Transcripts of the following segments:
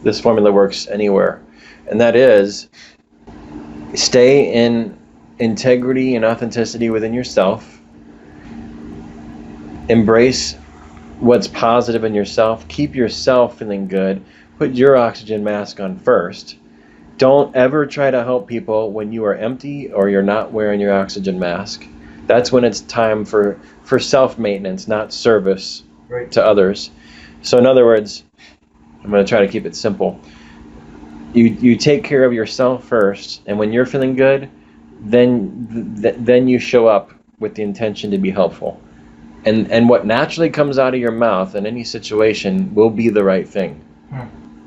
This formula works anywhere. And that is, stay in integrity and authenticity within yourself. Embrace what's positive in yourself. Keep yourself feeling good. Put your oxygen mask on first. Don't ever try to help people when you are empty or you're not wearing your oxygen mask. That's when it's time for self-maintenance, not service to others. So in other words, I'm going to try to keep it simple. You take care of yourself first, and when you're feeling good, then you show up with the intention to be helpful. And what naturally comes out of your mouth in any situation will be the right thing.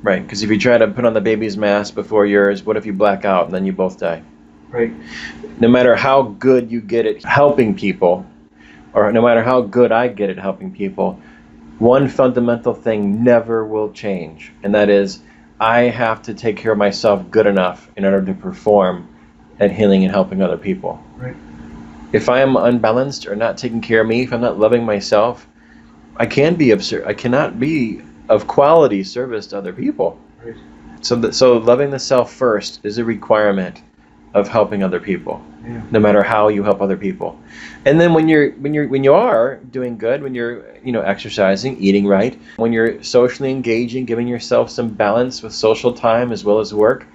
Right, because if you try to put on the baby's mask before yours, what if you black out and then you both die? Right. No matter how good you get at helping people, or no matter how good I get at helping people, one fundamental thing never will change, and that is I have to take care of myself good enough in order to perform at healing and helping other people. Right. If I am unbalanced or not taking care of me, if I'm not loving myself, I cannot be of quality service to other people. Right. So loving the self first is a requirement of helping other people. Yeah. No matter how you help other people. And then when you are doing good, when you're exercising, eating right, when you're socially engaging, giving yourself some balance with social time as well as work,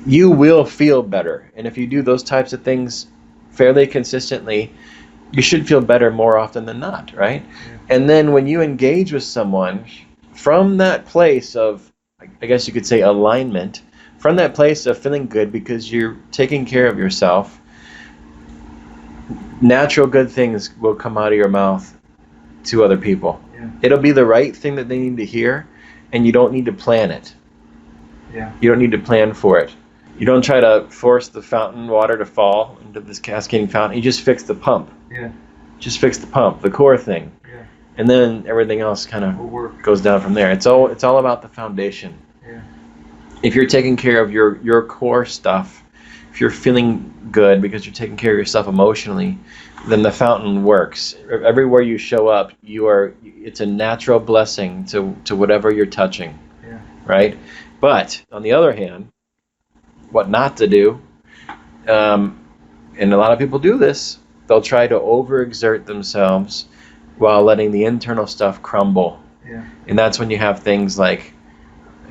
you will feel better. And if you do those types of things fairly consistently, you should feel better more often than not, right? Yeah. And then when you engage with someone from that place of, I guess you could say, alignment, from that place of feeling good because you're taking care of yourself, natural good things will come out of your mouth to other people. Yeah. It'll be the right thing that they need to hear, and you don't need to plan it. Yeah. You don't need to plan for it. You don't try to force the fountain water to fall into this cascading fountain. You just fix the pump. Yeah. Just fix the pump, the core thing. Yeah. And then everything else kind of goes down from there. It's all about the foundation. Yeah. If you're taking care of your core stuff, if you're feeling good because you're taking care of yourself emotionally, then the fountain works. Everywhere you show up, it's a natural blessing to whatever you're touching. Yeah. Right? But on the other hand, what not to do, and a lot of people do this, they'll try to overexert themselves while letting the internal stuff crumble. Yeah. And that's when you have things like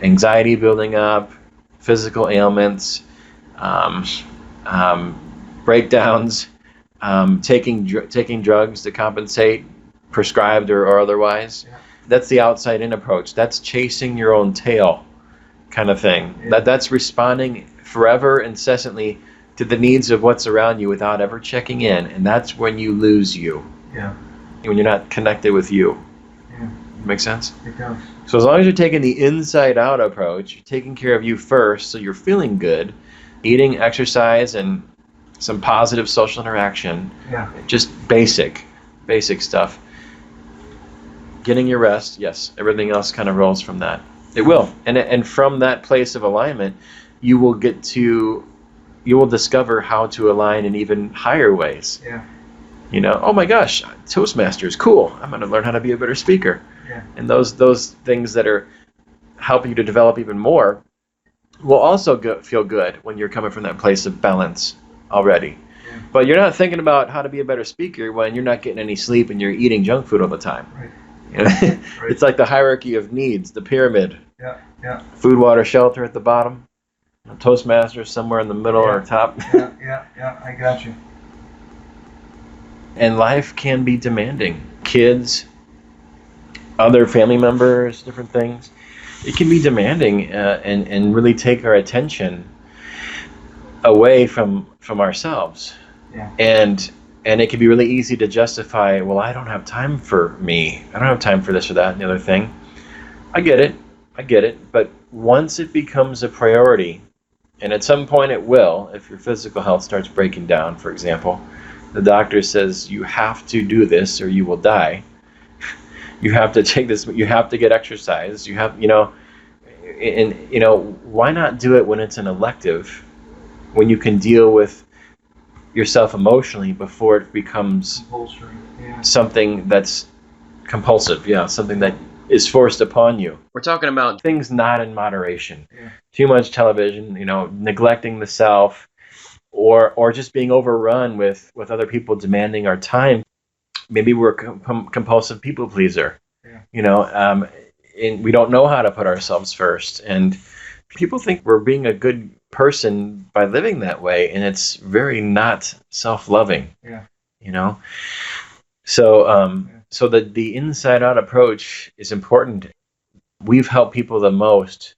anxiety building up, physical ailments, breakdowns, taking drugs to compensate, prescribed or otherwise. Yeah. That's the outside-in approach. That's chasing your own tail kind of thing. Yeah. That's responding forever, incessantly to the needs of what's around you without ever checking in. And that's when you lose you. Yeah. When you're not connected with you. Yeah. Make sense? It does. So as long as you're taking the inside-out approach, you're taking care of you first, so you're feeling good, eating, exercise, and some positive social interaction. Yeah. Just basic stuff. Getting your rest, yes. Everything else kind of rolls from that. It will. And from that place of alignment, you will discover how to align in even higher ways. Yeah. Oh my gosh, Toastmasters, cool. I'm going to learn how to be a better speaker. Yeah. And those things that are helping you to develop even more will also feel good when you're coming from that place of balance already. Yeah. But you're not thinking about how to be a better speaker when you're not getting any sleep and you're eating junk food all the time. Right. Right. It's like the hierarchy of needs, the pyramid. Yeah. Yeah. Food, water, shelter at the bottom. Toastmasters somewhere in the middle or top. Yeah. I got you. And life can be demanding. Kids, other family members, different things. It can be demanding and really take our attention away from ourselves. Yeah. And it can be really easy to justify, well, I don't have time for me. I don't have time for this or that and the other thing. I get it. But once it becomes a priority, and at some point it will, if your physical health starts breaking down, for example, the doctor says you have to do this or you will die. You have to take this, you have to get exercise. You have, why not do it when it's an elective, when you can deal with yourself emotionally before it becomes Compulsory. Yeah. something that's compulsive, something that is forced upon you. We're talking about things not in moderation. Yeah. Too much television, neglecting the self, or just being overrun with other people demanding our time. Maybe we're a compulsive people pleaser. Yeah. And we don't know how to put ourselves first. And people think we're being a good person by living that way, and it's very not self-loving. Yeah. So the inside out approach is important. We've helped people the most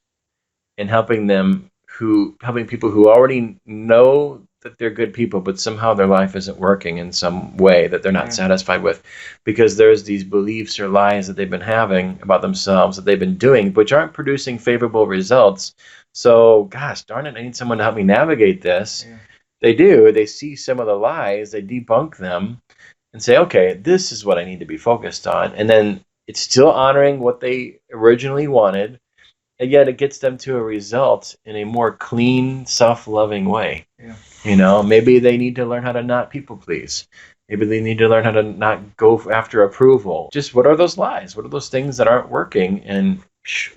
in helping people who already know that they're good people, but somehow their life isn't working in some way that they're not satisfied with, because there's these beliefs or lies that they've been having about themselves that they've been doing, which aren't producing favorable results. So, gosh darn it, I need someone to help me navigate this. Yeah. They do. They see some of the lies, they debunk them, and say, okay, this is what I need to be focused on. And then it's still honoring what they originally wanted, and yet it gets them to a result in a more clean, self-loving way. Yeah. Maybe they need to learn how to not people please. Maybe they need to learn how to not go after approval. Just what are those lies? What are those things that aren't working? And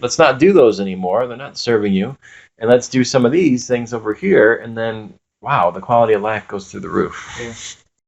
let's not do those anymore. They're not serving you. And let's do some of these things over here. And then, wow, the quality of life goes through the roof. Yeah.